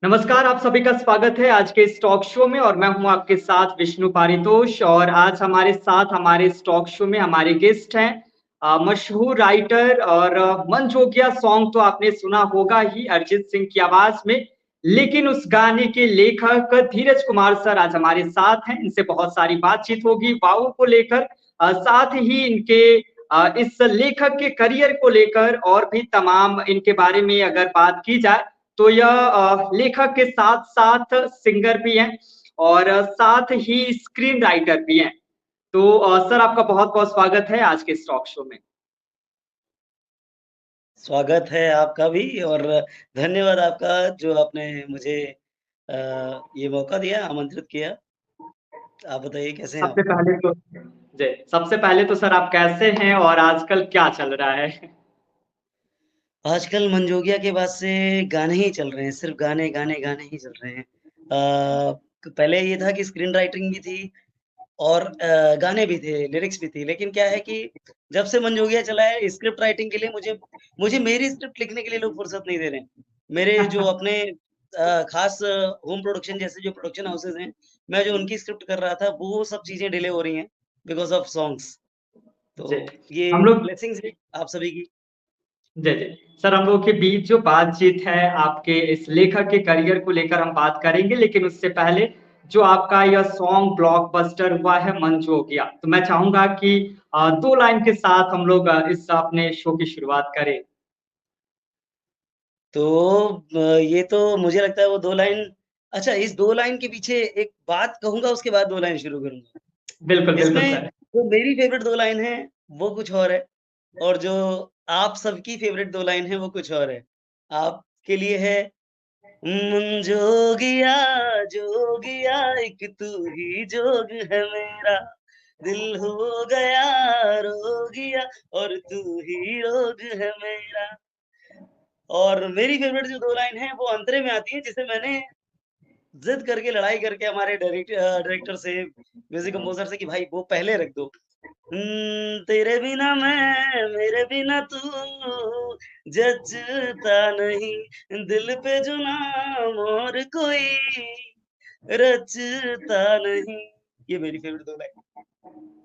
नमस्कार, आप सभी का स्वागत है आज के इस टॉक शो में और मैं हूँ आपके साथ विष्णु पारितोष और आज हमारे साथ हमारे इस टॉक शो में हमारे गेस्ट हैं मशहूर राइटर और मन हो गया सॉन्ग तो आपने सुना होगा ही अरिजीत सिंह की आवाज में। लेकिन उस गाने के लेखक धीरज कुमार सर आज हमारे साथ हैं। इनसे बहुत सारी बातचीत होगी वाव को लेकर, साथ ही इनके इस लेखक के करियर को लेकर और भी तमाम इनके बारे में अगर बात की जाए तो यह लेखक के साथ-साथ सिंगर भी हैं और साथ ही स्क्रीन राइटर भी हैं। तो सर आपका बहुत-बहुत स्वागत है आज के इस टॉक शो में। स्वागत है आपका भी और धन्यवाद आपका जो आपने मुझे ये मौका दिया, आमंत्रित किया। आप बताइए कैसे हैं आप? सबसे पहले तो सर आप कैसे हैं और आजकल क्या चल रहा है? आजकल मंजोगिया के बाद से गाने ही चल रहे हैं, सिर्फ़ गाने, गाने, गाने ही चल रहे हैं। पहले ये था कि स्क्रीन राइटिंग भी थी और गाने भी थे, लिरिक्स भी थी, लेकिन क्या है कि जब से मंजोगिया चला है स्क्रिप्ट राइटिंग के लिए मुझे मुझे मेरी स्क्रिप्ट लिखने के लिए लोग फुर्सत नहीं दे रहे हैं। मेरे जो अपने खास होम प्रोडक्शन जैसे जो प्रोडक्शन हाउसेज़ हैं, मैं जो उनकी स्क्रिप्ट कर रहा था, वो सब चीज़ें डिले हो रही हैं बिकॉज़ ऑफ सॉन्ग्स। तो जी, ये हम लोग ब्लेसिंग्स है आप सभी की। जी, जी। सर हम लोग के बीच जो बातचीत है आपके इस लेखक के करियर को लेकर हम बात करेंगे, लेकिन उससे पहले जो आपका यह सॉन्ग ब्लॉकबस्टर हुआ है मंजू हो गया, तो मैं चाहूँगा कि 2 लाइन के साथ हम लोग इस अपने शो की शुरुआत करें। तो ये तो मुझे लगता है वो 2 लाइन अच्छा इस 2 लाइन के पीछे एक बात कहूँगा उसके बाद 2 लाइन शुरू करूँगा। बिल्कुल, बिल्कुल इसमें सर। जो मेरी फ़ेवरेट 2 लाइन है, वो कुछ और है और जो आप सबकी फ़ेवरेट 2 लाइन है, वो कुछ और है। आपके लिए है जोगिया जोगिया एक तू ही जोग है मेरा, दिल हो गया रोगिया और तू ही रोग है मेरा। और मेरी फ़ेवरेट जो 2 लाइन है, वो अंतरे में आती है जिसे मैंने ज़िद करके लड़ाई करके हमारे डायरेक्टर से, म्यूज़िक कंपोज़र से कि भाई वो पहले रख दो। तेरे बिना मैं, मेरे बिना तू, जचता नहीं, दिल पे जो नाम और कोई रचता नहीं। ये मेरी फ़ेवरेट 2 लाइन।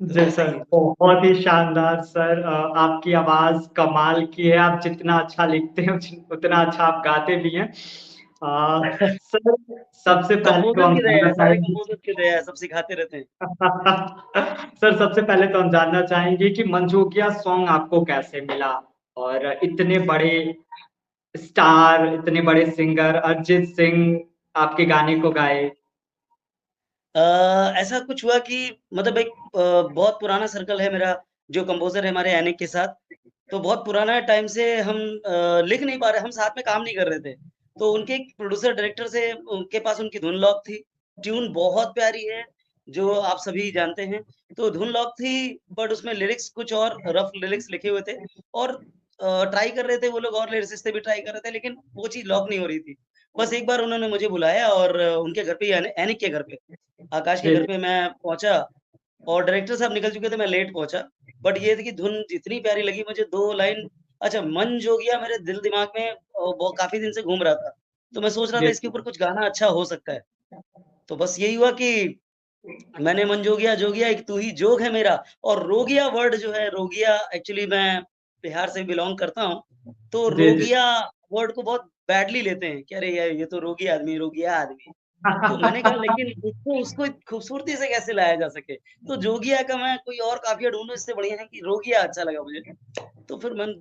तो जी ऐसा सर, ही है। बहुत ही शानदार सर। आपकी आवाज़ कमाल की है, आप जितना अच्छा लिखते हैं उतना अच्छा आप गाते भी हैं। सर सबसे पहले तो कंपोज़र हम की दया जानना है, सारे चाहेंगे कंपोज़र की दया है, सब सिखाते रहते हैं। सर सबसे पहले तो हम जानना चाहेंगे कि मंजूकिया सॉन्ग आपको कैसे मिला? और इतने बड़े स्टार, इतने बड़े सिंगर अरिजीत सिंह आपके गाने को गाए। अ, ऐसा कुछ हुआ कि मतलब एक बहुत पुराना सर्कल है मेरा, जो कंपोज़र है हमारे ऐनिक के साथ, तो बहुत पुराना टाइम से हम लिख नहीं पा रहे, हम साथ में काम नहीं कर रहे थे। तो उनके एक प्रोड्यूसर डायरेक्टर से उनके पास उनकी धुन लॉक थी, ट्यून बहुत प्यारी है, जो आप सभी जानते हैं। तो धुन लॉक थी बट उसमें लिरिक्स कुछ और रफ लिरिक्स लिखे हुए थे और ट्राई कर रहे थे वो लोग और लिरिसिस्ट से भी ट्राई कर रहे थे, लेकिन वो चीज़ लॉक नहीं हो रही थी। बस एक बार उन्होंने मुझे बुलाया और उनके घर पे ही ऐनिक के घर पे आकाश के जी, घर जी। पे मैं पहुँचा और डायरेक्टर साहब निकल चुके थे, मैं लेट पहुँचा। बट ये थी कि धुन इतनी प्यारी लगी मुझे 2 लाइन अच्छा मन जोगिया मेरे दिल-दिमाग में वो काफ़ी दिन से घूम रहा था। तो मैं सोच रहा था जी, इसके ऊपर कुछ गाना अच्छा हो सकता है। तो बस यही हुआ कि मैंने मन जोगिया एक तू ही जोग है मेरा और रोगिया वर्ड जो है रोगिया एक्चुअली मैं बिहार से बिलॉन्ग करता हूँ। तो जी, जी। रोगिया वर्ड को बहुत बैडली लेते हैं कि अरे यार ये तो रोगिया आदमी। तो मैंने कहा लेकिन उसको उसको खूबसूरती से कैसे लाया जा सके? तो जोगिया का मैं कोई और काफ़िया ढूँढूँ इससे बढ़िया है कि रोगिया अच्छा लगा मुझे। तो फिर मन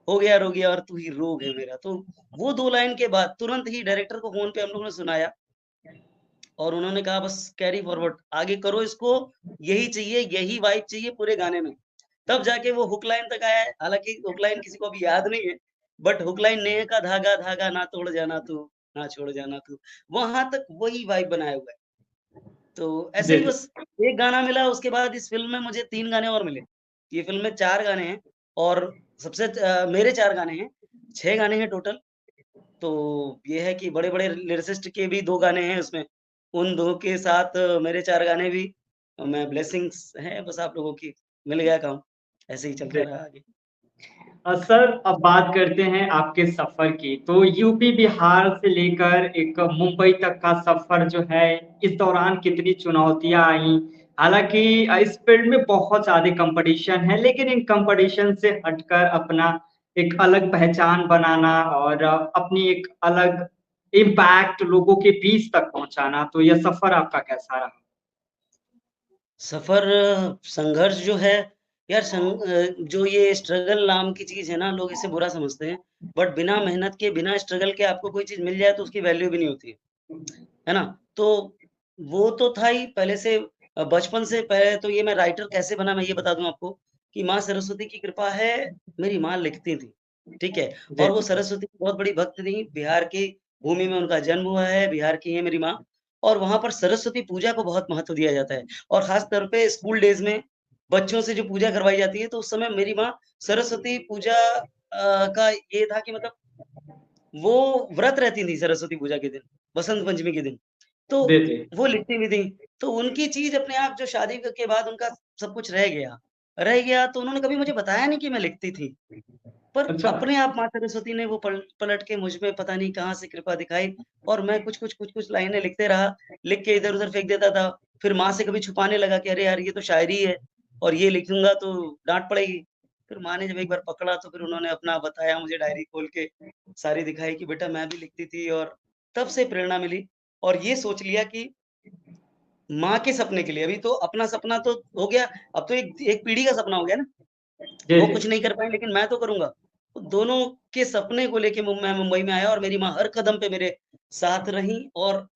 हो गया रोगिया और तू ही रोग है मेरा। तो वो 2 लाइन के बाद तुरंत ही डायरेक्टर को फ़ोन पे हम लोगों ने सुनाया और उन्होंने कहा बस कैरी फॉरवर्ड आगे करो इसको, यही चाहिए, यही वाइब चाहिए पूरे गाने में। तब जाके वो हुक लाइन तक आया है। हालाँकि हुक लाइन किसी को अभी याद नहीं है, बट हुक लाइन नेह का धागा धागा ना तोड़ जाना तू, ना छोड़ जाना तू, वहाँ तक वही वाइब बनाया हुआ है। तो ऐसे जी, ही जी। बस एक गाना मिला उसके बाद इस फ़िल्म में मुझे 3 गाने और मिले। ये फ़िल्म में 4 गाने हैं और मेरे 4 गाने हैं, 6 गाने हैं टोटल। तो ये है कि बड़े-बड़े लिरिसिस्ट के भी 2 गाने हैं उसमें। उन 2 के साथ मेरे 4 गाने भी मैं ब्लेसिंग्स हैं बस आप लोगों की, मिल गया काम। ऐसे ही चलता जी। रहा आगे। सर अब बात करते हैं आपके सफ़र की। तो यूपी, बिहार से लेकर एक मुंबई तक का सफ़र जो है, इस दौरान कितनी चुनौतियाँ आईं? हालाँकि इस फ़ील्ड में बहुत ज़्यादा कॉम्पिटिशन है, लेकिन इन कॉम्पिटिशन से हटकर अपना एक अलग पहचान बनाना और अपनी एक अलग इम्पैक्ट लोगों के बीच तक पहुँचाना, तो यह सफ़र आपका कैसा रहा? सफ़र संघर्ष जो है यार जो ये स्ट्रगल नाम की चीज़ है ना, लोग इसे बुरा समझते हैं। बट बिना मेहनत के, बिना स्ट्रगल के आपको कोई चीज़ मिल जाए तो उसकी वैल्यू भी नहीं होती है ना? तो वो तो था ही पहले से बचपन से पहले तो ये मैं राइटर कैसे बना मैं ये बता दूँ आपको, कि माँ सरस्वती की कृपा है, मेरी माँ लिखती थी, ठीक है? जी, और वो सरस्वती की बहुत बड़ी भक्त थी, बिहार की भूमि में उनका जन्म हुआ है, बिहार की हैं मेरी माँ और वहाँ पर सरस्वती पूजा को बहुत महत्व दिया जाता है और ख़ास तौर पे स्कूल डेज़ में बच्चों से जो पूजा करवाई जाती है, तो उस समय मेरी माँ सरस्वती पूजा का ये था कि मतलब वो व्रत रहती थी सरस्वती पूजा के दिन, बसंत पंचमी के दिन। तो जी, जी। वो लिखती भी थी, तो उनकी चीज़ अपने आप जो शादी के बाद उनका सब कुछ रह गया। रह गया तो उन्होंने कभी मुझे बताया नहीं कि मैं लिखती थी। पर अच्छा। अपने आप माँ सरस्वती ने वो पलट के मुझ में पता नहीं कहाँ से कृपा दिखाई और मैं कुछ-कुछ लाइनें लिखते रहा, लिख के इधर-उधर फेंक देता था। फिर माँ से कभी छुपाने लगा कि अरे यार ये तो शायरी है और ये लिखूँगा तो डाँट पड़ेगी। फिर माँ ने जब एक बार पकड़ा तो फिर उन्होंने अपना बताया मुझे डायरी खोल के, सारी दिखाई कि बेटा मैं भी लिखती थी और तब से प्रेरणा मिली और ये सोच लिया कि माँ के सपने के लिए अभी तो अपना सपना तो हो गया, अब तो एक एक पीढ़ी का सपना हो गया ना। जी, वो जी। कुछ नहीं कर पाए लेकिन मैं तो करूँगा। तो दोनों के सपने को लेके मैं मुंबई में आया और मेरी माँ हर कदम पे मेरे साथ रहीं और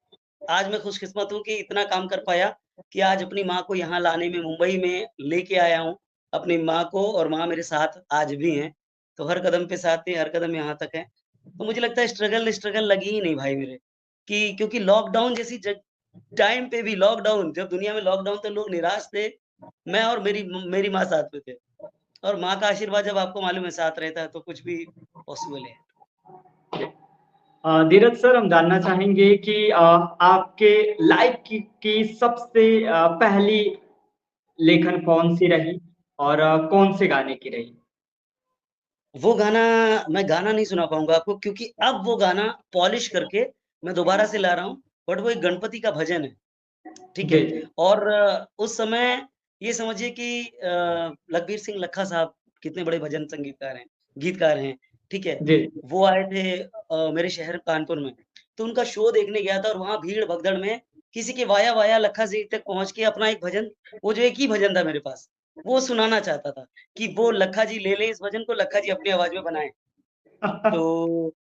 आज मैं खुशकिस्मत हूँ कि इतना काम कर पाया कि आज अपनी माँ को यहाँ लाने में मुंबई में लेके आया हूँ, अपनी माँ को और माँ मेरे साथ आज भी हैं। तो हर कदम पे साथ थे, हर कदम यहाँ तक है। तो मुझे लगता है स्ट्रगल लगी ही नहीं भाई मेरे, कि क्योंकि लॉकडाउन जैसी टाइम पे भी लॉकडाउन जब दुनिया में लॉकडाउन तो लोग निराश थे, मैं और मेरी माँ साथ में थे। और माँ का आशीर्वाद जब आपको मालूम है साथ रहता है तो कुछ भी पॉसिबल है। धीरज सर हम जानना चाहेंगे कि आपके लाइफ की सबसे पहली लेखन कौन-सी रही और कौन से गाने की रही? वो गाना मैं गाना नहीं सुना पाऊँगा आपको क्योंकि अब वो गाना पॉलिश करके मैं दोबारा से ला रहा हूँ, बट वो एक गणपति का भजन है, ठीक जी, है? जी। और उस समय ये समझिए कि लखबीर सिंह लखा साहब कितने बड़े भजन संगीतकार हैं, गीतकार हैं, ठीक है? जी। वो आए थे मेरे शहर कानपुर में, तो उनका शो देखने गया था और वहाँ भीड़-भगदड़ में किसी के वाया-वाया लखा जी तक पहुँच के अपना एक भजन वो जो एक ही भजन था मेरे पास, वो सुनाना चाहता था कि वो लखा जी ले लें इस भजन को, लखा जी अपनी आवाज़ में बनाएँ। तो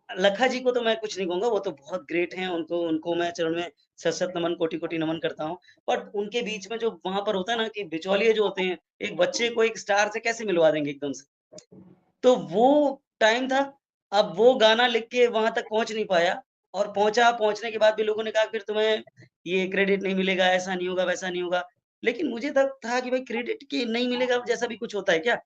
लखा जी को तो मैं कुछ नहीं कहूँगा, वो तो बहुत ग्रेट हैं, उनको उनको मैं चरण में शत-शत नमन, कोटि-कोटि नमन करता हूँ। बट उनके बीच में जो वहाँ पर होता है ना कि बिचौलिए जो होते हैं, एक बच्चे को एक स्टार से कैसे मिलवा देंगे एकदम से। तो वो टाइम था, अब वो गाना लिख के वहाँ तक पहुँच नहीं पाया और पहुँचा, पहुँचने के बाद भी लोगों ने कहा फिर तुम्हें ये क्रेडिट नहीं मिलेगा, ऐसा नहीं होगा, वैसा नहीं होगा। लेकिन मुझे तब था कि भाई क्रेडिट कि नहीं मिलेगा जैसा भी कुछ होता है क्या?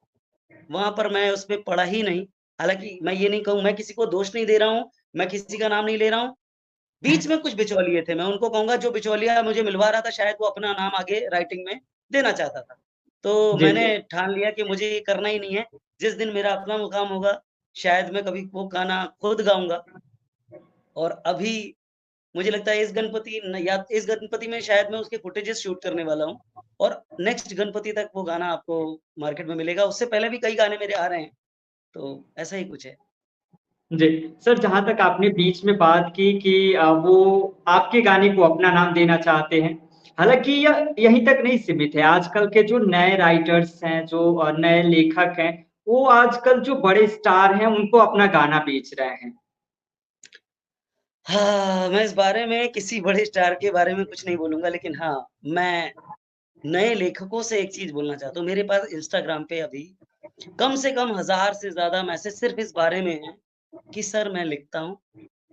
वहाँ पर मैं उसपे पड़ा ही नहीं। हालाँकि मैं ये नहीं कहूँ मैं किसी को दोष नहीं दे रहा हूँ, मैं किसी का नाम नहीं ले रहा हूँ। बीच में कुछ बिचौलिए थे, मैं उनको कहूँगा जो बिचौलिया मुझे मिलवा रहा था शायद वो अपना नाम आगे राइटिंग में देना चाहता था। तो जी, मैंने जी। ठान लिया कि मुझे ये करना ही नहीं है। जिस दिन मेरा अपना मुकाम होगा, शायद मैं कभी वो गाना खुद गाऊँगा और अभी मुझे लगता है इस गणपति में शायद मैं उसके फुटेजेस शूट करने वाला हूँ और नेक्स्ट गणपति तक वो गाना आपको मार्केट में मिलेगा। उससे पहले भी कई गाने मेरे आ रहे हैं, तो ऐसा ही कुछ है। जी। सर जहाँ तक आपने बीच में बात की कि वो आपके गाने को अपना नाम देना चाहते हैं। हालाँकि यह यहीं तक नहीं सीमित है, आजकल के जो नए राइटर्स हैं, जो नए लेखक हैं, वो आजकल जो बड़े स्टार हैं, उनको अपना गाना बेच रहे हैं। हाँ, मैं इस बारे में किसी बड़े स्टार के बारे में कुछ नहीं बोलूँगा लेकिन हाँ, मैं नए लेखकों से एक चीज़ बोलना चाहता हूँ। मेरे पास इंस्टाग्राम पे अभी कम से कम 1000 से ज़्यादा मैसेज सिर्फ़ इस बारे में हैं कि सर मैं लिखता हूँ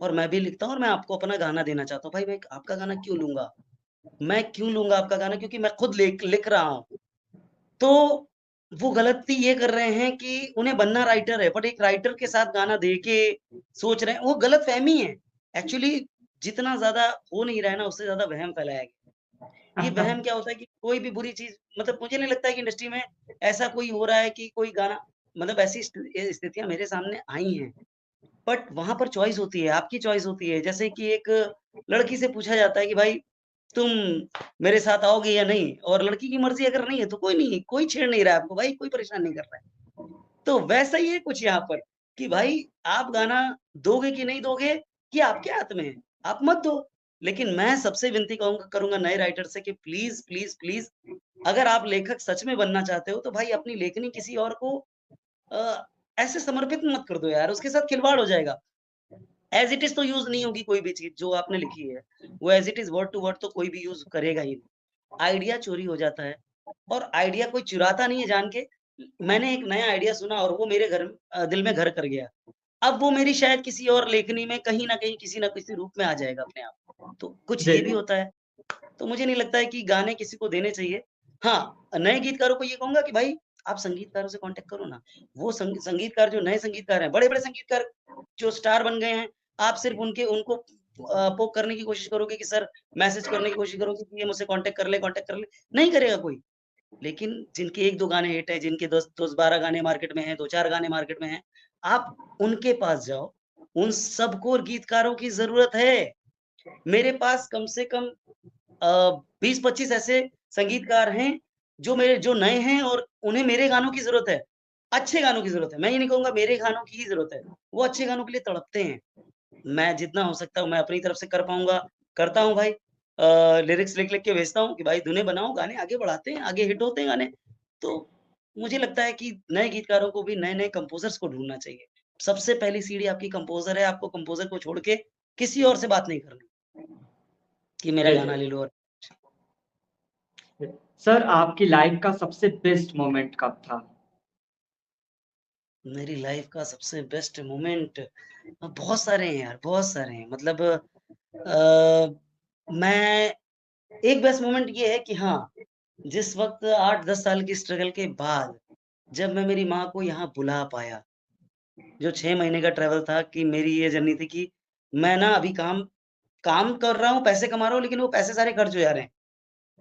और मैं भी लिखता हूँ और मैं आपको अपना गाना देना चाहता हूँ। भाई मैं आपका गाना क्यों लूँगा? मैं क्यों लूँगा आपका गाना? क्योंकि मैं खुद लिख रहा हूँ। तो वो गलती ये कर रहे हैं कि उन्हें बनना राइटर है, बट एक राइटर के साथ गाना दे के सोच रहे हैं, वो गलतफ़हमी है। एक्चुअली जितना ज़्यादा हो नहीं रहा है ना, उससे ज़्यादा वहम फैलाया गया। ये वहम क्या होता है कि कोई भी बुरी चीज़ मतलब मुझे नहीं लगता है कि इंडस्ट्री में ऐसा कोई हो रहा है कि कोई गाना मतलब ऐसी स्थितियां मेरे सामने आई हैं, बट वहां पर चॉइस होती है, आपकी चॉइस होती है। जैसे कि एक लड़की से पूछा जाता है कि भाई तुम मेरे साथ आओगे या नहीं, और लड़की की मर्जी अगर नहीं है तो कोई नहीं, कोई छेड़ नहीं रहा है आपको भाई, कोई परेशान नहीं कर रहा है। तो वैसा ही है कुछ यहाँ पर कि भाई आप गाना दोगे कि नहीं दोगे, ये आपके हाथ में है, आप मत दो। लेकिन मैं सबसे विनती करूंगा नए राइटर से कि प्लीज प्लीज प्लीज, अगर आप लेखक सच में बनना चाहते हो तो भाई अपनी लेखनी किसी और को अ, ऐसे समर्पित मत कर दो यार, उसके साथ खिलवाड़ हो जाएगा। एज इट इज तो यूज नहीं होगी कोई भी चीज जो आपने लिखी है, वो as it is word to word तो कोई भी यूज करेगा ही नहीं। आइडिया चोरी हो जाता है, और आइडिया कोई चुराता नहीं है जान के। मैंने एक नया आइडिया सुना और वो मेरे दिल में घर कर गया। अब वो मेरी शायद किसी और लेखनी में कहीं न कहीं किसी न किसी रूप में आ जाएगा अपने आप। तो कुछ जी, ये भी होता है। तो मुझे नहीं लगता है कि गाने किसी को देने चाहिए। हाँ, नए गीतकारों को ये कहूँगा कि भाई आप संगीतकारों से कॉन्टैक्ट करो ना। वो संगीतकार जो नए संगीतकार हैं, बड़े-बड़े संगीतकार जो स्टार बन गए हैं, आप सिर्फ़ उनको पोक करने की कोशिश करोगे कि सर मैसेज करने की कोशिश करोगे कि ये मुझसे कॉन्टैक्ट कर ले, नहीं करेगा कोई। लेकिन जिनके 1-2 गाने हिट हैं, जिनके 10-12 गाने मार्केट में हैं, 2-4 गाने मार्केट में हैं, आप उनके पास जाओ। उन सबको गीतकारों की ज़रूरत है। मेरे पास कम से कम 20-25 ऐसे संगीतकार हैं, जो नए हैं और उन्हें मेरे गानों की ज़रूरत है। अच्छे गानों की ज़रूरत है। मैं ये नहीं कहूँगा मेरे गानों की ही ज़रूरत है। वो अच्छे गानों के लिए तड़पते हैं। मैं जितना हो सकता है मैं अपनी तरफ से कर पाऊँगा, करता हूँ भाई। लिरिक्स लिख-लिख के भेजता हूँ कि भाई धुनें बनाओ, गाने आगे बढ़ाते हैं, आगे हिट होते हैं गाने। तो मुझे लगता है कि नए गीतकारों को भी नए-नए कंपोज़र्स को ढूँढना चाहिए। सबसे पहली सीढ़ी आपकी कंपोज़र है, आपको कंपोज़र को छोड़ के किसी और से बात नहीं करनी कि मेरा जी, गाना जी। ले लो। और सर आपकी लाइफ का सबसे बेस्ट मोमेंट कब था? मेरी लाइफ़ का सबसे बेस्ट मोमेंट बहुत सारे हैं यार, बहुत सारे हैं। मतलब मैं एक बेस्ट मोमेंट ये है कि हाँ, जिस वक़्त 8-10 साल की स्ट्रगल के बाद जब मैं मेरी माँ को यहाँ बुला पाया, जो 6 महीने का ट्रैवल था कि मेरी ये जर्नी थी कि मैं ना अभी काम काम कर रहा हूँ, पैसे कमा रहा हूँ, लेकिन वो पैसे सारे खर्च हो जा रहे हैं।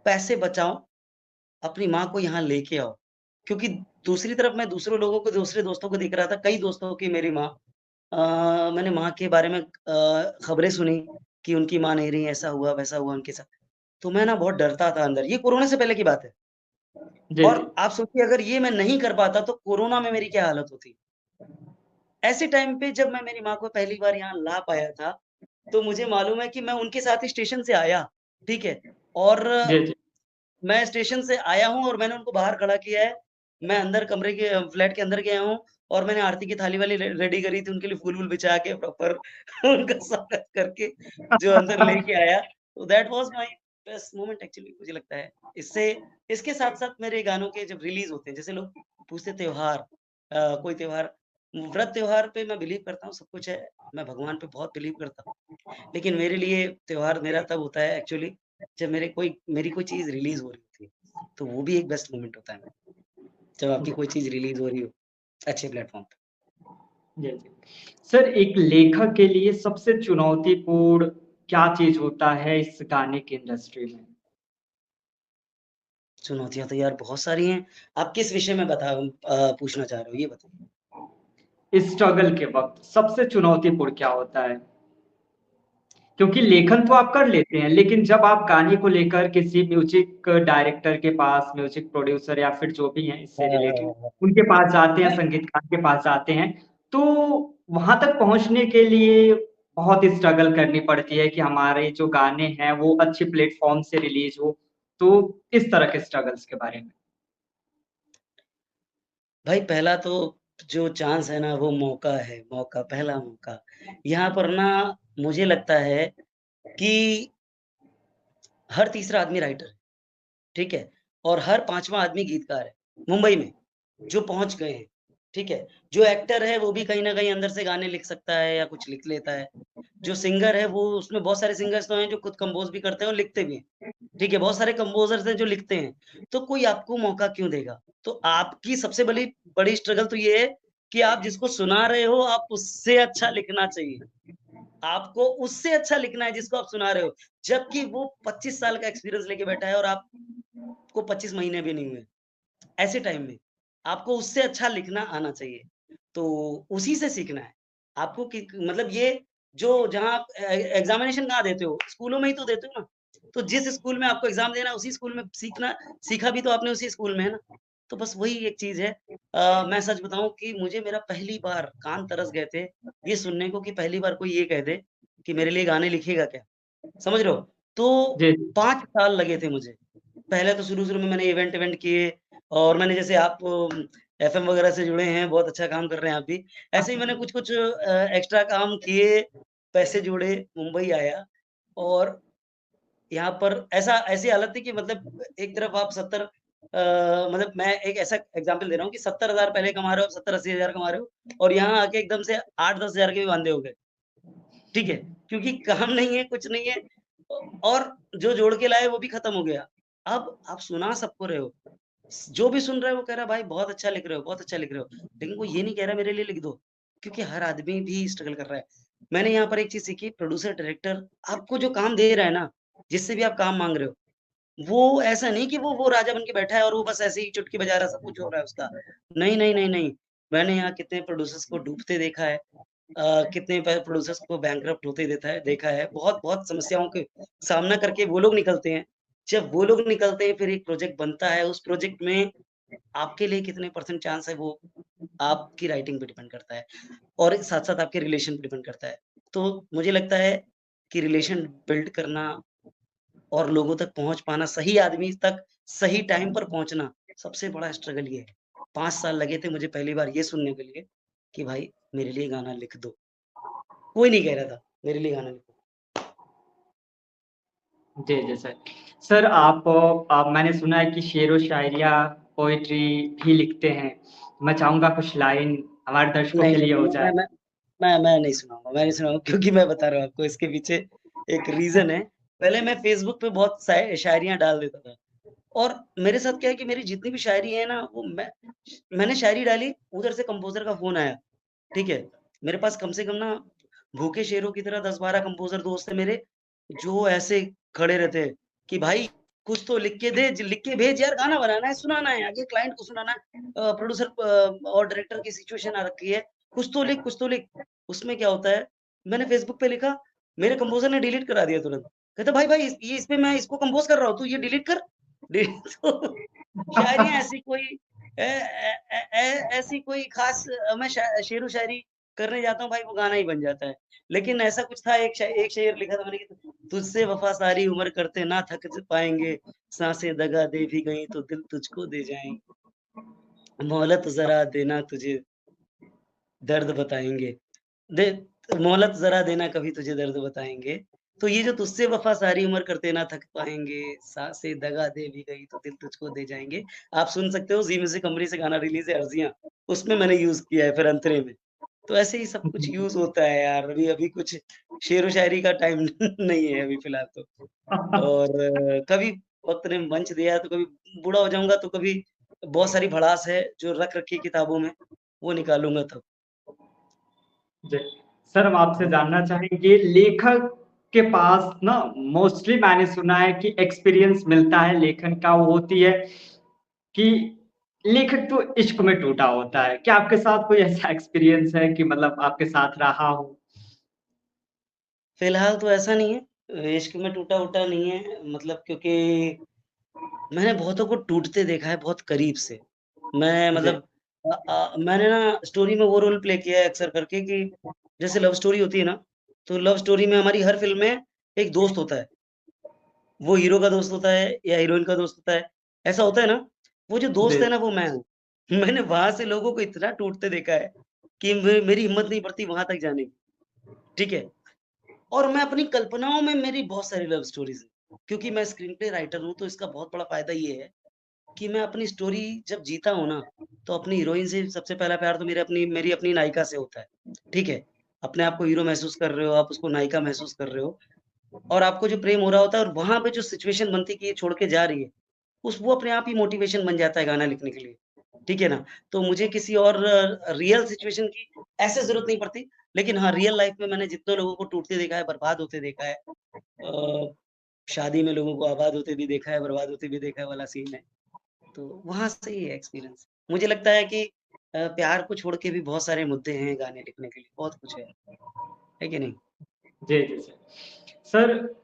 पैसे बचाओ, अपनी माँ को यहाँ लेके आओ। क्योंकि दूसरी तरफ मैं दूसरे लोगों को, दूसरे दोस्तों को देख रहा था, कई दोस्तों की मेरी माँ मैंने माँ के बारे में खबरें सुनी कि उनकी माँ नहीं रही, ऐसा हुआ, वैसा हुआ उनके साथ। तो मैं ना बहुत डरता था अंदर, ये कोरोना से पहले की बात है। जी, और जी। आप सोचिए अगर ये मैं नहीं कर पाता तो कोरोना में मेरी क्या हालत होती। ऐसे टाइम पे जब मैं मेरी माँ को पहली बार यहाँ ला पाया था, तो मुझे मालूम है कि मैं उनके साथ ही स्टेशन से आया, ठीक है? और जी, जी। मैं स्टेशन से आया हूँ और मैंने उनको बाहर खड़ा किया है। मैं अंदर कमरे के फ्लैट के अंदर गया हूँ और मैंने आरती की थाली वाली रेडी करी थी, उनके लिए फूल-वूल बिछा के प्रॉपर उनका स्वागत करके जो अंदर लेके आया। तो that was my best moment actually, मुझे लगता है। इससे इसके साथ-साथ मेरे गानों के जब रिलीज़ होते हैं, जैसे लोग पूछते त्योहार, कोई त्योहार, व्रत त्योहार पे मैं बिलीव करता हूँ, सब कुछ है। मैं भगवान पे बहुत बिलीव करता हूँ। लेकिन मेरे लिए त्योहार मेरा तब होता है एक्चुअली जब मेरी कोई चीज़ रिलीज़ हो रही होती है। तो वो भी एक बेस्ट मोमेंट होता है मेरा, जब आपकी कोई चीज़ रिलीज़ हो रही हो अच्छे प्लेटफ़ॉर्म पे। जी, जी। सर एक लेखक के लिए सबसे चुनौतीपूर्ण क्या चीज़ होता है इस गाने की इंडस्ट्री में? चुनौतियाँ तो यार बहुत सारी हैं। आप किस विषय में पूछना चाह रहे हो ये बताइए? स्ट्रगल के वक़्त सबसे चुनौतीपूर्ण क्या होता है? क्योंकि लेखन तो आप कर लेते हैं, लेकिन जब आप गाने को लेकर किसी म्यूज़िक डायरेक्टर के पास, म्यूज़िक प्रोड्यूसर या फिर जो भी हैं इससे हाँ, हाँ, रिलेटेड, हाँ, हाँ। उनके पास जाते हैं, मैं संगीतकार के पास जाते हैं, तो वहाँ तक पहुँचने के लिए बहुत स्ट्रगल करनी पड़ती है कि हमारे जो गाने हैं, वो अच्छे प्लेटफ़ॉर्म से रिलीज़ हो। तो इस तरह के स्ट्रगल्स के बारे में। भाई पहला तो जो चांस है ना वो मौका है, मौका, पहला मौका। यहाँ पर ना मुझे लगता है कि हर तीसरा आदमी राइटर है। ठीक है? और हर 5वाँ आदमी गीतकार है, मुंबई में, जो पहुँच गए हैं, ठीक है? जो एक्टर है वो भी कहीं न कहीं अंदर से गाने लिख सकता है या कुछ लिख लेता है। जो सिंगर है वो उसमें बहुत सारे सिंगर्स तो हैं जो खुद कंपोज़ भी करते हैं और लिखते भी हैं, ठीक है? बहुत सारे कंपोज़र्स हैं जो लिखते हैं, तो कोई आपको मौका क्यों देगा? तो आपकी सबसे बड़ी बड़ी स्ट्रगल तो ये है कि आप जिसको सुना रहे हो, आप उससे अच्छा लिखना चाहिए। आपको उससे अच्छा लिखना है जिसको आप सुना रहे हो, जबकि वो 25 साल का एक्सपीरियंस लेके बैठा है और आपको 25 महीने भी नहीं हुए। ऐसे टाइम में आपको उससे अच्छा लिखना आना चाहिए। तो उसी से सीखना है। आपको कि मतलब ये जो जहाँ आप एग्ज़ामिनेशन कहाँ देते हो? स्कूलों में ही तो देते हो ना। तो जिस स्कूल में आपको एग्ज़ाम देना है उसी स्कूल में सीखा भी तो आपने उसी स्कूल में है ना। तो बस वही एक चीज़ है। मैं सच बताऊँ कि मुझे मेरा पहली बार कान तरस गए थे, ये सुनने को कि पहली बार कोई ये कह दे कि मेरे लिए गाने लिखेगा क्या? समझ रहे हो? तो जी, 5 साल लगे थे मुझे। पहले तो शुरू-शुरू में मैंने इवेंट किए और मैंने जैसे आप एफ़एम वगैरह से जुड़े हैं, बहुत अच्छा काम कर रहे हैं आप भी। ऐसे ही मैंने कुछ-कुछ एक्स्ट्रा काम किए, पैसे जोड़े, मुंबई आया और यहाँ पर ऐसी हालत थी कि मतलब एक तरफ आप 70 मतलब मैं एक ऐसा एग्ज़ाम्पल दे रहा हूँ कि 70,000 पहले कमा रहे हो, 70-80 हज़ार कमा रहे हो और यहाँ आके एकदम से 8-10 हज़ार के भी वांदे हो गए। ठीक है? क्योंकि काम नहीं है, कुछ नहीं है और जो जोड़ के लाए वो भी खत्म हो गया। अब आप सुना सबको रहे हो, जो भी सुन रहा है वो कह रहा है भाई बहुत अच्छा लिख रहे हो, बहुत अच्छा लिख रहे हो। लेकिन वो ये नहीं कह रहा मेरे लिए लिख दो, क्योंकि हर आदमी भी स्ट्रगल कर रहा है। मैंने यहाँ पर एक चीज़ सीखी प्रोड्यूसर, डायरेक्टर आपको जो काम दे रहा है ना, जिससे भी आप काम माँग रहे हो, वो ऐसा नहीं कि वो राजा बन के बैठा है और वो बस ऐसे ही चुटकी बजा रहा है, सब कुछ हो रहा है उसका। नहीं, नहीं, नहीं, नहीं। मैंने यहाँ कितने प्रोड्यूसर्स को डूबते देखा है। कितने प्रोड्यूसर्स को बैंकरप्ट होते देखा है। बहुत-बहुत समस्याओं के सामना करके वो लोग निकलते हैं। जब वो लोग निकलते हैं फिर एक प्रोजेक्ट बनता है, उस प्रोजेक्ट में आपके लिए कितने परसेंट चांस है वो आपकी राइटिंग पे डिपेंड करता है और साथ-साथ आपके रिलेशन पे डिपेंड करता है। तो मुझे लगता है कि रिलेशन बिल्ड करना और लोगों तक पहुँच पाना, सही आदमी तक सही टाइम पर पहुँचना, सबसे बड़ा स्ट्रगल ये है। 5 साल लगे थे मुझे पहली बार ये सुनने के लिए कि भाई मेरे लिए गाना लिख दो। कोई नहीं कह रहा था, मेरे लिए गाना लिखो। जी, जी सर। सर मैंने सुना है कि शेरो शायरिया, पोएट्री भी लिखते हैं। मैं चाहूँगा कुछ लाइन हमारे दर्शकों नहीं, के लिए नहीं, हो नहीं, जाए। मैं नहीं सुनाऊँगा, मैं नहीं सुनाऊँगा क्योंकि मैं बता रहा हूँ आपको इसके पीछे एक रीज़न है। पहले मैं फ़ेसबुक पे बहुत शायरियाँ डाल देता था और मेरे साथ क्या है कि मेरी जितनी भी शायरी है ना, वो मैंने शायरी डाली, उधर से कंपोज़र का फ़ोन आया, ठीक है? मेरे पास कम से कम ना भूखे शेरों की तरह 10-12 कंपोज़र दोस्त हैं मेरे, जो ऐसे खड़े रहते हैं कि भाई कुछ तो लिख के दे, लिख के भेज यार, गाना बनाना है, सुनाना है, आगे क्लाइंट को सुनाना है। प्रोड्यूसर और डायरेक्टर की सिचुएशन आ रखी है, कुछ तो लिख, कुछ तो लिख। उसमें क्या होता है, मैंने फ़ेसबुक पे लिखा, मेरे कंपोज़र ने डिलीट करा दिया तुरंत। कहता भाई इस पे मैं इसको कंपोज़ कर रहा हूँ, तू ये डिलीट कर। तो शायरियाँ ऐसी कोई ऐसी कोई ख़ास मैं शेरो शायरी करने जाता हूँ भाई वो गाना ही बन जाता है। लेकिन ऐसा कुछ था एक शेर लिखा था मैंने कि तुझसे वफ़ा सारी उम्र करते ना थक पाएँगे, साँसें दगा दे भी गईं तो दिल तुझको दे जाएँगे। मोहलत ज़रा देना तुझे दर्द बताएँगे। दे मोहलत ज़रा देना कभी तुझे दर्द बताएँगे। तो ये जो तुझसे वफ़ा सारी उम्र करते ना थक पाएँगे, साँसें दगा दे भी गई तो दिल तुझको दे जाएँगे। आप सुन सकते हो ज़ी म्यूज़िक कंपनी से गाना रिलीज़ है अर्ज़ियाँ, उसमें मैंने यूज़ किया है फिर अंतरे में। तो ऐसे ही सब कुछ यूज़ होता है यार, अभी अभी कुछ शेरो शायरी का टाइम नहीं है अभी फ़िलहाल तो। और कभी वक़्त ने मंच दिया है तो कभी बूढ़ा हो जाऊँगा तो कभी बहुत सारी भड़ास है जो रख रखी है किताबों में, वो निकालूँगा तब। जी। सर हम आपसे जानना चाहेंगे लेखक के पास ना मोस्टली मैंने सुना है कि एक्सपीरियंस मिलता है लेखन का वो होती है कि लेखक तो इश्क में टूटा होता है। क्या आपके साथ कोई ऐसा एक्सपीरियंस है कि मतलब आपके साथ रहा हो? फ़िलहाल तो ऐसा नहीं है, इश्क में टूटा-वूटा नहीं है मतलब क्योंकि मैंने बहुतों को टूटते देखा है बहुत करीब से। मैं जी, मतलब मैंने ना स्टोरी में वो रोल प्ले किया है अक्सर करके कि जैसे लव स्टोरी होती है ना, तो लव स्टोरी में हमारी हर फ़िल्म में एक दोस्त होता है। वो हीरो का दोस्त होता है या हीरोइन का दोस्त होता है। ऐसा होता है ना? वो जो जी। दोस्त है ना वो मैं हूँ। मैंने वहाँ से लोगों को इतना टूटते देखा है कि मेरी हिम्मत नहीं पड़ती वहाँ तक जाने की। ठीक है? और मैं अपनी कल्पनाओं में मेरी बहुत सारी लव स्टोरीज़ हैं। क्योंकि मैं स्क्रीन प्ले राइटर हूँ, तो इसका बहुत बड़ा फ़ायदा ये है कि मैं अपनी स्टोरी जब जीता हूँ ना, तो अपनी हीरोइन से सबसे पहला प्यार तो मेरी अपनी नायिका से होता है। ठीक है? अपने आप को हीरो महसूस कर रहे हो, आप उसको नायिका महसूस कर रहे हो और आपको जो प्रेम हो रहा होता है और वहाँ पे जो सिचुएशन बनती है कि ये छोड़ के जा रही है, उस वो अपने आप ही मोटिवेशन बन जाता है गाना लिखने के लिए। ठीक है ना? तो मुझे किसी और रियल सिचुएशन की ऐसे ज़रूरत नहीं पड़ती। लेकिन हाँ, रियल लाइफ़ में मैंने जितने लोगों को टूटते देखा है, बर्बाद होते देखा है शादी में लोगों को आबाद होते भी देखा है, बर्बाद होते भी देखा है वाला सीन है। तो वहाँ से ही है एक्सपीरियंस। मुझे लगता है कि प्यार को छोड़ के भी बहुत सारे मुद्दे हैं गाने लिखने के लिए, बहुत कुछ है कि नहीं? जी, जी, जी। सर,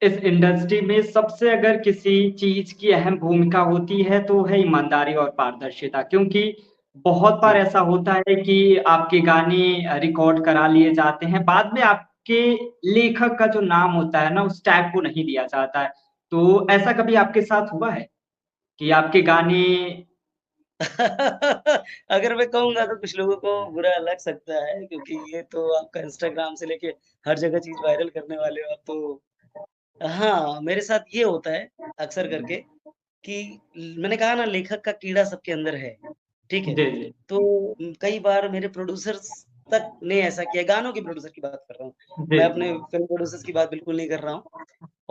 इस इंडस्ट्री में सबसे अगर किसी चीज़ की अहम भूमिका होती है, तो है ईमानदारी और पारदर्शिता क्योंकि बहुत बार जी। ऐसा होता है कि आपके गाने रिकॉर्ड करा लिए जाते हैं, बाद में आपके लेखक का जो नाम होता है ना, उस टैग को नहीं दिया जाता है। तो ऐसा कभी आपके साथ हुआ है कि आपके गाने अगर मैं कहूँगा तो कुछ लोगों को बुरा लग सकता है क्योंकि ये तो आपका इंस्टाग्राम से लेके हर जगह चीज़ वायरल करने वाले हो आप तो हाँ, मेरे साथ ये होता है अक्सर करके कि मैंने कहा ना लेखक का कीड़ा सबके अंदर है, ठीक है? जी, जी। तो कई बार मेरे प्रोड्यूसर्स तक ने ऐसा किया गानों के प्रोड्यूसर की बात कर रहा हूँ। जी, मैं जी। अपने फ़िल्म प्रोड्यूसर्स की बात बिल्कुल नहीं कर रहा हूँ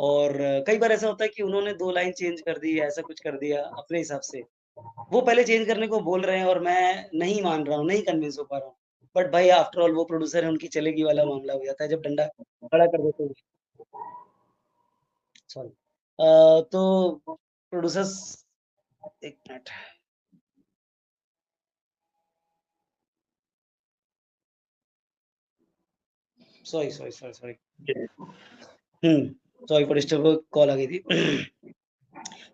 और कई बार ऐसा होता है कि उन्होंने 2 लाइन चेंज कर दी, ऐसा कुछ कर दिया अपने हिसाब से। वो पहले चेंज करने को बोल रहे हैं और मैं नहीं मान रहा हूँ, नहीं कन्विंस हो पा रहा हूँ। बट भाई आफ्टर ऑल वो प्रोड्यूसर है, उनकी चलेगी वाला मामला हो जाता है जब डंडा खड़ा कर देते हैं। सॉरी। तो प्रोड्यूसर्स 1 मिनट। सॉरी। जी, हुँ, सॉरी फॉर डिस्टर्ब कॉल आ गई थी।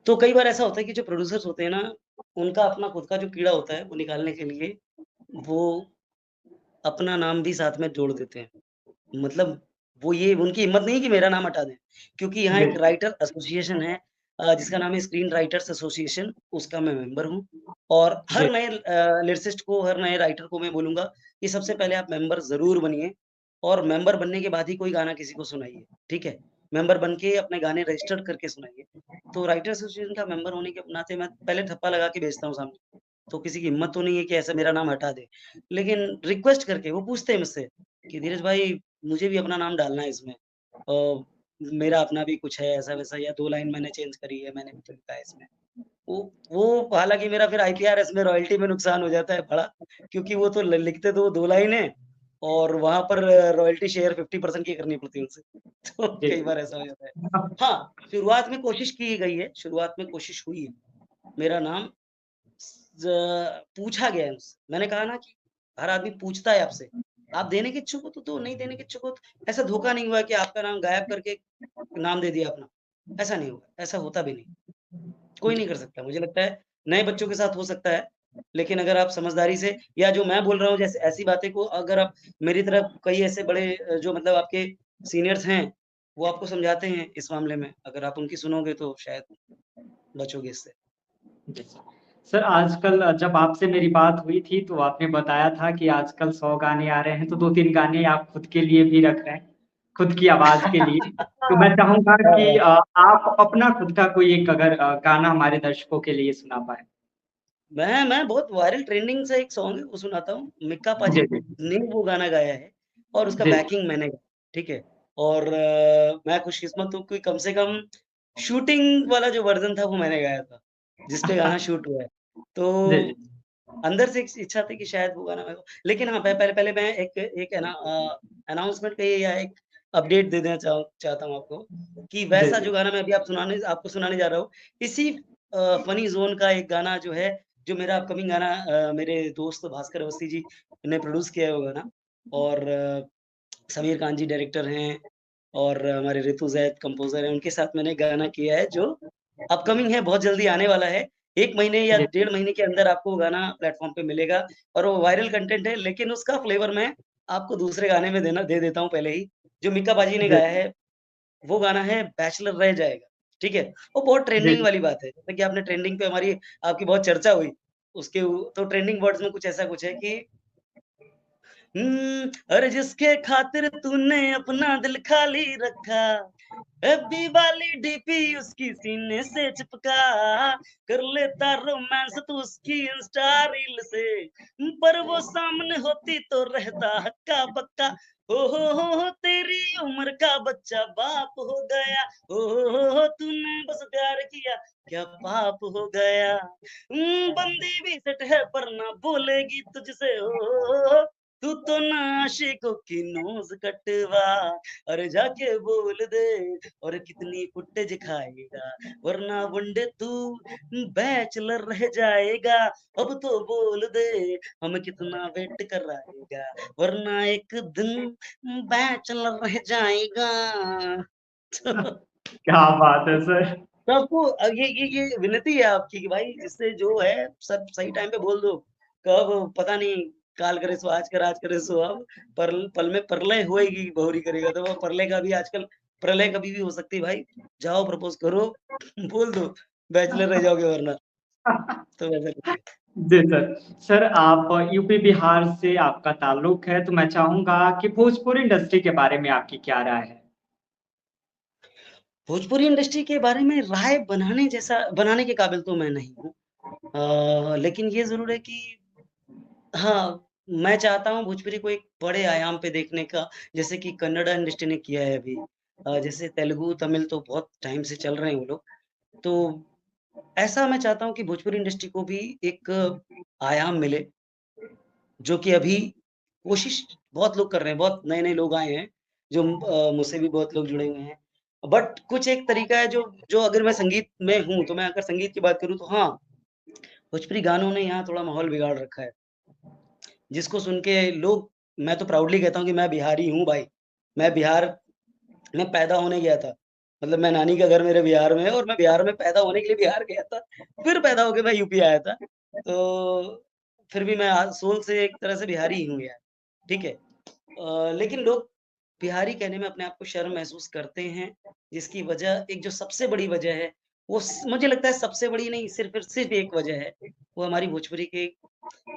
तो कई बार ऐसा होता है कि जो प्रोड्यूसर्स होते हैं ना, उनका अपना खुद का जो कीड़ा होता है, वो निकालने के लिए वो अपना नाम भी साथ में जोड़ देते हैं। मतलब वो ये उनकी हिम्मत नहीं है कि मेरा नाम हटा दें, क्योंकि यहाँ जी, एक राइटर एसोसिएशन है जिसका नाम है स्क्रीन राइटर्स एसोसिएशन, उसका मैं मेंबर हूँ और जी, हर नए लिरिसिस्ट को, हर नए राइटर को मैं बोलूँगा कि सबसे पहले आप मेंबर ज़रूर बनिए और मेंबर बनने के बाद ही कोई गाना किसी को सुनाइए, ठीक है? मेंबर बन के अपने गाने रजिस्टर्ड करके सुनाइए। तो राइटर एसोसिएशन का मेंबर होने के नाते मैं पहले ठप्पा लगा के भेजता हूँ सामने, तो किसी की हिम्मत तो नहीं है कि ऐसा मेरा नाम हटा दे। लेकिन रिक्वेस्ट करके वो पूछते हैं मुझसे कि धीरज भाई मुझे भी अपना नाम डालना है इसमें। मेरा अपना भी कुछ है ऐसा-वैसा या 2 लाइन मैंने चेंज करी है, मैंने भी तो लिखा है इसमें। वो हालाँकि मेरा फिर आईपीआरएस में रॉयल्टी में नुकसान हो जाता है बड़ा, क्योंकि वो तो ल लिखते तो वो 2 लाइन है और वहाँ पर रॉयल्टी शेयर 50% की करनी पड़ती है उनसे। तो जी, कई बार ऐसा हो जाता है। हाँ, शुरुआत में कोशिश की गई है, शुरुआत में कोशिश हुई है। मेरा नाम ज पूछा गया है मुझसे। मैंने कहा ना कि हर आदमी पूछता है आपसे। आप देने के इच्छुक हो तो दो, नहीं देने के इच्छुक हो तो ऐसा धोखा नहीं हुआ कि आपका नाम गायब करके नाम दे दिया अपना। ऐसा नहीं हुआ, ऐसा होता भी नहीं। कोई नहीं कर सकता। मुझे लगता है नए बच्चों के साथ हो सकता है, लेकिन अगर आप समझदारी से या जो मैं बोल रहा हूँ जैसे ऐसी बातें को अगर आप मेरी तरफ कई ऐसे बड़े जो मतलब आपके सीनियर्स हैं, वो आपको समझाते हैं इस मामले में। अगर आप उनकी सुनोगे तो शायद बचोगे इससे। जी, सर। सर, आजकल जब आपसे मेरी बात हुई थी, तो आपने बताया था कि आजकल 100 गाने आ रहे हैं, तो 2-3 गाने आप खुद के लिए भी रख रहे हैं, खुद की आवाज़ के लिए। तो मैं चाहूँगा कि हाँ। आप अपना खुद का कोई एक अगर गाना हमारे दर्शकों के लिए सुना पाएँ। मैं बहुत वायरल ट्रेंडिंग सा एक सॉन्ग है वो सुनाता हूँ। मिक्का पाजी जी, जी। ने वो गाना गाया है और उसका जी, बैकिंग मैंने गाया, ठीक है? और मैं खुशकिस्मत हूँ कि कम से कम शूटिंग वाला जो वर्ज़न था वो मैंने गाया था, जिस पे गाना शूट हुआ है। जी, जी। तो अंदर से एक इच्छा थी कि शायद वो गाना मैं लेकिन हाँ, पहले मैं एक एक है ना अनाउंसमेंट कहिए या एक अपडेट दे देना चाहता हूँ आपको कि जी, वैसा जी। जो गाना मैं अभी आपको सुनाने जा रहा हूँ, इसी फनी ज़ोन का एक गाना जो है, जो मेरा अपकमिंग गाना मेरे दोस्त भास्कर अवस्थी जी ने प्रोड्यूस किया है वो गाना और समीर कांत जी डायरेक्टर हैं और हमारे रितु ज़ैद कंपोज़र हैं, उनके साथ मैंने गाना किया है जो अपकमिंग है, बहुत जल्दी आने वाला है। 1 महीने या जी, जी। डेढ़ महीने के अंदर आपको वो गाना प्लेटफ़ॉर्म पे मिलेगा और वो वायरल कंटेंट है, लेकिन उसका फ्लेवर मैं आपको दूसरे गाने में दे देता हूँ पहले ही। जो मिक्का पाजी ने जी, गाया है, वो गाना है बैचलर रह जाएगा, ठीक है? वो बहुत जी, ट्रेंडिंग जी। वाली बात है, जैसे कि आपने ट्रेंडिंग पे आपकी बहुत चर्चा हुई, उसके उ तो ट्रेंडिंग वर्ड्स में कुछ है कि अरे जिसके खातिर तूने अपना दिल खाली रखा हैप्पी वाली डीपी उसकी सीने से चिपका कर लेता रोमांस तू उसकी इंस्टा रील से पर वो सामने होती तो रहता हक्का बक्का हो तेरी उम्र का बच्चा बाप हो गया हो तूने बस प्यार किया क्या पाप हो गया बंदी भी सेट है पर ना बोलेगी तुझसे हो तू तो ना आशिकों की नोज कटवा और जाके बोल दे और कितनी फुटेज खाएगा, वरना वनडे तू बैचलर रह जाएगा। अब तो बोल दे हम कितना वेट कराएगा, वरना एक दिन बैचलर रह जाएगा। तो क्या बात है सर। तो आपको ये विनती है आपकी कि भाई इससे जो है सब सही टाइम पे बोल दो। कब पता नहीं, काल करे सो आज कर, आज करे सो अब, पल पल में प्रलय होएगी बहुरी करेगा, तो वो प्रलय का भी आजकल, प्रलय कभी भी हो सकती है भाई। जाओ प्रपोज करो, बोल दो बैचलर रह जाओगे वरना। तो वैसा कुछ है। जी सर। सर आप यूपी बिहार से आपका ताल्लुक है, तो मैं चाहूँगा कि भोजपुरी इंडस्ट्री के बारे में आपकी क्या राय है? भोजपुरी इंडस्ट्री के बारे में राय बनाने के काबिल तो मैं नहीं हूँ। लेकिन ये ज़रूर है कि हाँ, मैं चाहता हूँ भोजपुरी को एक बड़े आयाम पे देखने का, जैसे कि कन्नड़ इंडस्ट्री ने किया है अभी। जैसे तेलुगु, तमिल तो बहुत टाइम से चल रहे हैं वो लोग। तो ऐसा मैं चाहता हूँ कि भोजपुरी इंडस्ट्री को भी एक आयाम मिले, जो कि अभी कोशिश बहुत लोग कर रहे हैं, बहुत नए-नए लोग आए हैं, जो मुझसे भी बहुत लोग जुड़े हुए हैं। बट कुछ एक तरीका है जो जो अगर मैं संगीत में हूँ, तो मैं अगर संगीत की बात करूँ तो हाँ, भोजपुरी गानों ने यहाँ थोड़ा माहौल बिगाड़ रखा है। जिसको सुन के लोग, मैं तो प्राउडली कहता हूँ कि मैं बिहारी हूँ भाई। मैं बिहार में पैदा होने गया था। मतलब मैं नानी का घर मेरे बिहार में है और मैं बिहार में पैदा होने के लिए बिहार गया था। फिर पैदा होके मैं यूपी आया था। तो फिर भी मैं आज सोल से एक तरह से बिहारी ही हूँ यार, ठीक है? लेकिन लोग बिहारी कहने में अपने आप को शर्म महसूस करते हैं, जिसकी वजह, एक जो सबसे बड़ी वजह है, वो मुझे लगता है सबसे बड़ी नहीं, सिर्फ़ एक वजह है, वो हमारी भोजपुरी के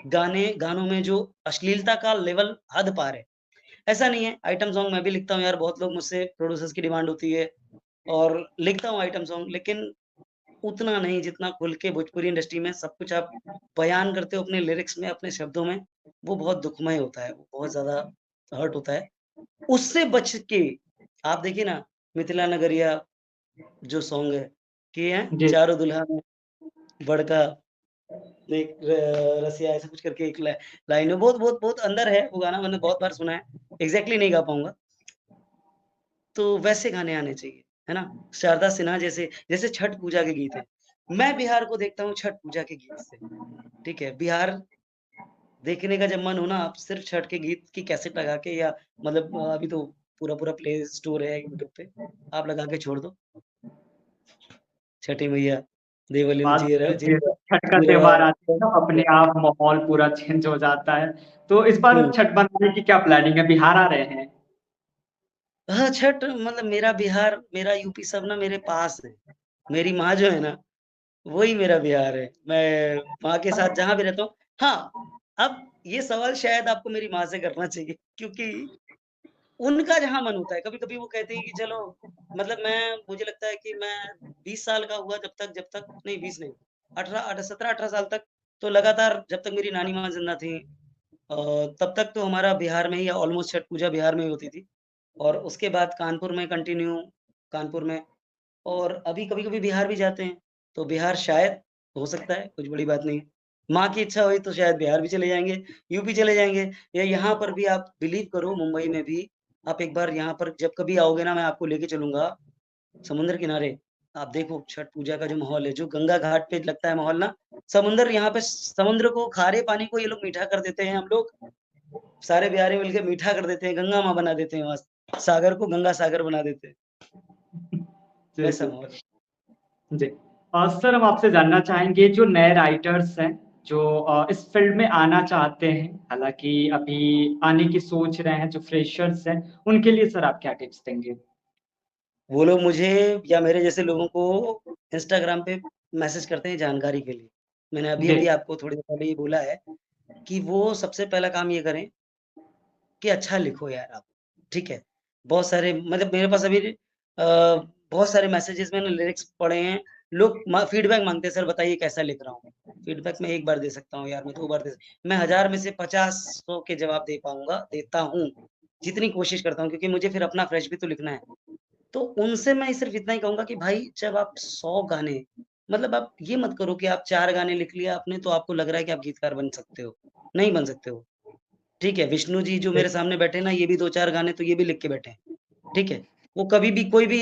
गानों में जो अश्लीलता का लेवल हद पार है। ऐसा नहीं है, आइटम सॉन्ग मैं भी लिखता हूँ यार, बहुत लोग मुझसे, प्रोड्यूसर्स की डिमांड होती है और लिखता हूँ आइटम सॉन्ग, लेकिन उतना नहीं जितना खुल के भोजपुरी इंडस्ट्री में सब कुछ आप बयान करते हो अपने लिरिक्स में, अपने शब्दों में, वो बहुत दुखमय होता है, वो बहुत ज़्यादा हर्ट होता है। उससे बच के आप देखिए ना, मिथिला नगरिया जो सॉन्ग है, कि हैं जी। चारों दुल्हा में बड़का एक रसिया, ऐसा कुछ करके एक लाइन है, बहुत बहुत बहुत अंदर है वो गाना, मैंने बहुत बार सुना है, एग्जैक्टली नहीं गा पाऊंगा। तो वैसे गाने आने चाहिए, है ना? शारदा सिन्हा जैसे, जैसे छठ पूजा के गीत हैं। मैं बिहार को देखता हूँ छठ पूजा के गीत से, ठीक है? बिहार देखने का जब मन हो ना, आप सिर्फ छठ के गीत की कैसेट लगा के, या मतलब अभी तो पूरा प्ले स्टोर है यूट्यूब पे, आप लगा के छोड़ दो, छठी मैया देवलिन बात जीर फिर छठ का जीरवा। त्योहार आता है तो अपने आप माहौल पूरा चेंज हो जाता है। तो इस बार हुँ। छठ मनाने की क्या प्लानिंग है? बिहार आ रहे हैं? हाँ, छठ मतलब मेरा बिहार, मेरा यूपी सब ना मेरे पास है। मेरी माँ जो है ना, वही मेरा बिहार है। मैं माँ के साथ जहाँ भी रहता हूँ, हाँ, अब ये सवाल शायद आपको मेरी माँ से करना चाहिए, क्योंकि उनका जहाँ मन होता है, कभी-कभी वो कहती हैं कि चलो, मतलब मुझे लगता है कि मैं 20 साल का हुआ जब तक नहीं 20 नहीं, 17-18 साल तक, तो लगातार जब तक मेरी नानी माँ ज़िंदा थीं, तब तक तो हमारा बिहार में ही ऑलमोस्ट छठ पूजा बिहार में ही होती थी। और उसके बाद कानपुर में, और अभी कभी-कभी बिहार भी जाते हैं। तो बिहार शायद, हो सकता है, कुछ बड़ी बात नहीं है। माँ की इच्छा हुई तो शायद बिहार भी चले जाएँगे, यूपी चले जाएँगे, या यहाँ पर भी आप बिलीव करो, मुंबई में भी आप एक बार यहाँ पर जब कभी आओगे ना, मैं आपको लेके चलूँगा समुद्र किनारे। आप देखो छठ पूजा का जो माहौल है, जो गंगा घाट पे लगता है माहौल ना, समुद्र यहाँ पे, समुद्र को, खारे पानी को ये लोग मीठा कर देते हैं, हम लोग सारे बिहारी मिलके मीठा कर देते हैं, गंगा माँ बना देते हैं वहाँ, सागर को गंगा सागर बना देते हैं, जी, वैसा जी। माहौल है। जी। सर हम आपसे जानना चाहेंगे जो नए राइटर्स हैं, जो इस फ़ील्ड में आना चाहते हैं, हालाँकि अभी आने की सोच रहे हैं, जो फ्रेशर्स हैं, उनके लिए सर आप क्या टिप्स देंगे? वो लोग मुझे या मेरे जैसे लोगों को इंस्टाग्राम पे मैसेज करते हैं जानकारी के लिए। मैंने जी। अभी-अभी आपको थोड़ी देर पहले ये बोला है कि वो सबसे पहला काम ये करें कि अच्छा लिखो यार आप, ठीक है? बहुत सारे, मतलब मेरे पास अभी बहुत सारे मैसेजेस, मैंने लिरिक्स पढ़े हैं, लोग फीडबैक माँगते हैं, सर बताइए कैसा लिख रहा हूँ? फीडबैक मैं 1 बार दे सकता हूँ यार, मैं 2 बार मैं 1000 में से 50-100 के जवाब दे पाऊँगा, देता हूँ, जितनी कोशिश करता हूँ, क्योंकि मुझे फिर अपना फ्रेश भी तो लिखना है। तो उनसे मैं सिर्फ़ इतना ही कहूँगा कि भाई जब आप 100 गाने, मतलब आप ये मत करो कि आप 4 गाने लिख लिए आपने तो आपको लग रहा है कि आप गीतकार बन सकते हो, नहीं बन सकते हो, ठीक है, विष्णु जी जो मेरे सामने बैठे ना, ये भी 2-4 गाने तो ये भी लिख के बैठे हैं, ठीक है। वो कभी भी कोई भी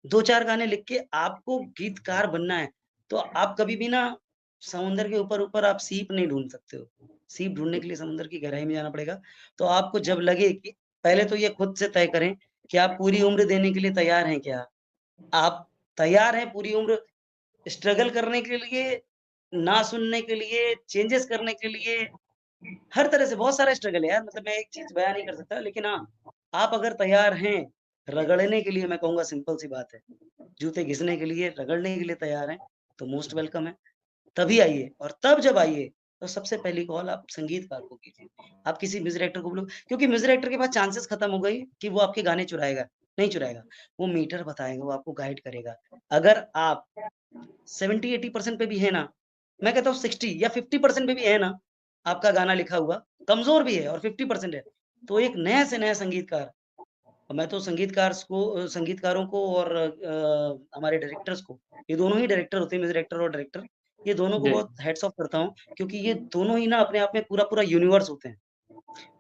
2-4 गाने लिख के, आपको गीतकार बनना है, तो आप कभी भी ना समुंदर के ऊपर-ऊपर आप सीप नहीं ढूँढ सकते हो। सीप ढूँढने के लिए समुद्र की गहराई में जाना पड़ेगा। तो आपको जब लगे कि पहले तो ये खुद से तय करें कि आप पूरी उम्र देने के लिए तैयार हैं क्या? आप तैयार हैं पूरी उम्र स्ट्रगल करने के लिए, ना सुनने के लिए, चेंजेस करने के लिए, हर तरह से बहुत सारा स्ट्रगल है यार, मतलब मैं एक चीज़ बयाँ नहीं कर सकता, लेकिन हाँ, आप अगर तैयार हैं, रगड़ने के लिए, मैं कहूँगा सिंपल सी बात है, जूते घिसने के लिए, रगड़ने के लिए तैयार हैं, तो मोस्ट वेलकम है। तभी आइए, और तब जब आइए, तो सबसे पहली कॉल आप संगीतकार को कीजिए। आप किसी म्यूज़िक डायरेक्टर को बोलो, क्योंकि म्यूज़िक डायरेक्टर के पास चांसेस खत्म हो गई कि वो आपके गाने चुराएगा, नहीं चुराएगा। वो मीटर बताएगा, वो आपको गाइड करेगा। अगर आप 70-80% पे भी है ना, मैं कहता हूँ 60 या 50% पे भी है ना, आपका गाना लिखा हुआ, कमज़ोर भी है और 50% है, तो एक नया से नया संगीतकार, मैं तो संगीतकारों को और हमारे डायरेक्टर्स को, ये दोनों ही डायरेक्टर होते हैं, म्यूज़िक डायरेक्टर और डायरेक्टर, ये दोनों को जी, बहुत हैट्स ऑफ करता हूँ, क्योंकि ये दोनों ही ना अपने आप में पूरा-पूरा यूनिवर्स होते हैं।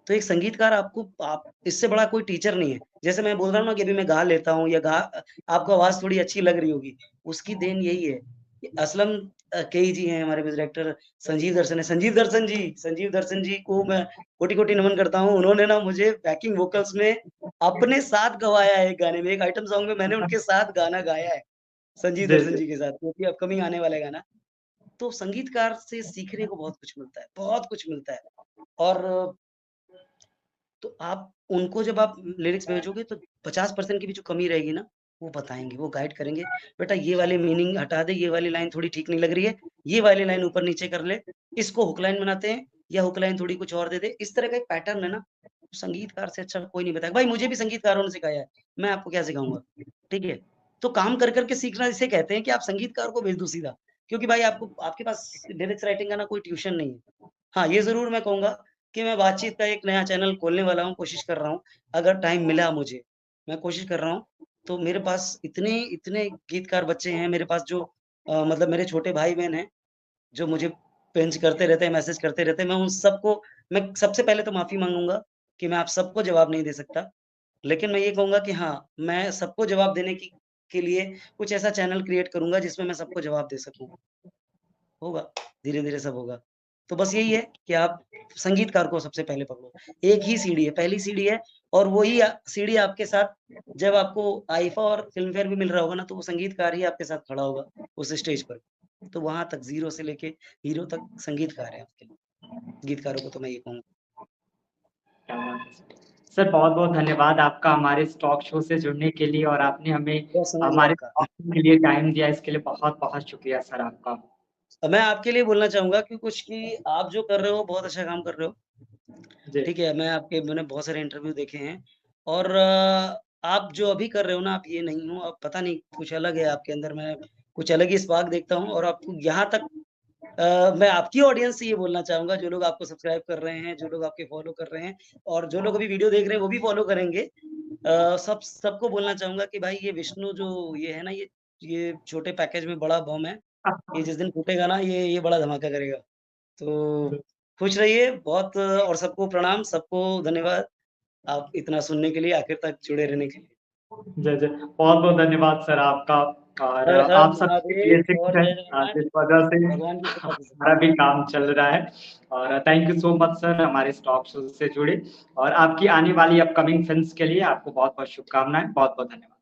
तो एक संगीतकार आप इससे बड़ा कोई टीचर नहीं है। जैसे मैं बोल रहा हूँ ना कि अभी मैं गा लेता हूँ या आपको आवाज़ थोड़ी अच्छी लग रही होगी, उसकी देन यही है कि असलम केई जी हैं हमारे म्यूज़िक डायरेक्टर, संजीव दर्शन है। संजीव दर्शन जी को मैं कोटि-कोटि नमन करता हूँ। उन्होंने ना मुझे बैकिंग वोकल्स में अपने साथ गवाया है एक गाने में, एक आइटम सॉन्ग में मैंने उनके साथ गाना गाया है, संजीव जी, दर्शन जी। जी के साथ, क्योंकि अपकमिंग आने वाला है गाना। तो संगीतकार से सीखने को बहुत कुछ मिलता है, बहुत कुछ मिलता है। और तो आप उनको जब आप लिरिक्स भेजोगे तो 50% की भी जो कमी रहेगी ना, वो बताएँगे, वो गाइड करेंगे, बेटा ये वाली मीनिंग हटा दे, ये वाली लाइन थोड़ी ठीक नहीं लग रही है, ये वाली लाइन ऊपर-नीचे कर ले, इसको हुक लाइन बनाते हैं या हुक लाइन थोड़ी कुछ और दे दे। इस तरह का एक पैटर्न है ना, संगीतकार से अच्छा कोई नहीं बताएगा। भाई मुझे भी संगीतकारों ने सिखाया है, मैं आपको क्या सिखाऊँगा, ठीक है? तो काम कर के सीखना इसे कहते हैं कि आप संगीतकार को भेज दो सीधा, क्योंकि भाई आपको आपके पास लिरिक्स राइटिंग का ना कोई ट्यूशन नहीं है। हाँ, ये ज़रूर मैं कहूँगा कि मैं बातचीत का एक नया चैनल खोलने वाला हूँ, कोशिश कर रहा हूँ। अगर टाइम मिला मुझे, मैं कोशिश कर रहा हूँ। तो मेरे पास इतने इतने गीतकार बच्चे हैं मेरे पास जो मतलब मेरे छोटे भाई-बहन हैं, जो मुझे पिंच करते रहते हैं, मैसेज करते रहते हैं। मैं सबसे पहले तो माफ़ी माँगूँगा कि मैं आप सबको जवाब नहीं दे सकता। लेकिन मैं ये कहूँगा कि हाँ, मैं सबको जवाब देने के लिए कुछ ऐसा चैनल क्रिएट करूँगा जिसमें मैं सबको जवाब दे सकूँ। होगा, धीरे-धीरे सब होगा। तो बस यही है कि आप संगीतकार को सबसे पहले पकड़ो। एक ही सीढ़ी है, पहली सीढ़ी है, और वही सीढ़ी आपके साथ जब आपको आईफ़ा और फ़िल्मफ़ेयर भी मिल रहा होगा ना, तो वो संगीतकार ही आपके साथ खड़ा होगा उस स्टेज पर। तो वहाँ तक ज़ीरो से लेके हीरो तक संगीतकार है आपके लिए। गीतकारों को तो मैं ये कहूँगा। क्या बात है सर। सर बहुत-बहुत धन्यवाद आपका हमारे इस टॉक शो से जुड़ने के लिए और आपने हमें बहुत समय दिया हमारे आपका। टॉक शो के लिए टाइम दिया, इसके लिए बहुत-बहुत शुक्रिया सर आपका। मैं आपके लिए बोलना चाहूँगा कि आप जो कर रहे हो बहुत अच्छा काम कर रहे हो। जी। ठीक है, मैंने बहुत सारे इंटरव्यू देखे हैं, और आप जो अभी कर रहे हो ना, आप ये नहीं हो, आप पता नहीं कुछ अलग है आपके अंदर, मैं कुछ अलग ही स्पार्क देखता हूँ, और आपको यहाँ तक मैं आपकी ऑडियंस से ये बोलना चाहूँगा, जो लोग आपको सब्सक्राइब कर रहे हैं, जो लोग आपके फॉलो कर रहे हैं, और जो लोग अभी वीडियो देख रहे हैं वो भी फॉलो करेंगे। सबको बोलना चाहूँगा कि भाई ये विष्णु जो ये है ना, ये छोटे पैकेज में बड़ा बम है। ये जिस दिन फूटेगा ना, ये बड़ा धमाका करेगा। तो खुश रहिए बहुत, और सबको प्रणाम, सबको धन्यवाद, आप इतना सुनने के लिए, आखिर तक जुड़े रहने के लिए। जी, जी। बहुत-बहुत धन्यवाद सर आपका और हर हर आप सबकी महादेव ब्लेसिंग्स और हैं जय जगन्नाथ, जिस वजह से भगवान की कृपा से सब हमारा भी काम चल रहा है और thank you so much sir हमारे इस टॉक शो से जुड़े और आपकी आने वाली अपकमिंग फ़िल्म्स के लिए आपको बहुत-बहुत शुभकामनाएँ। बहुत-बहुत धन्यवाद।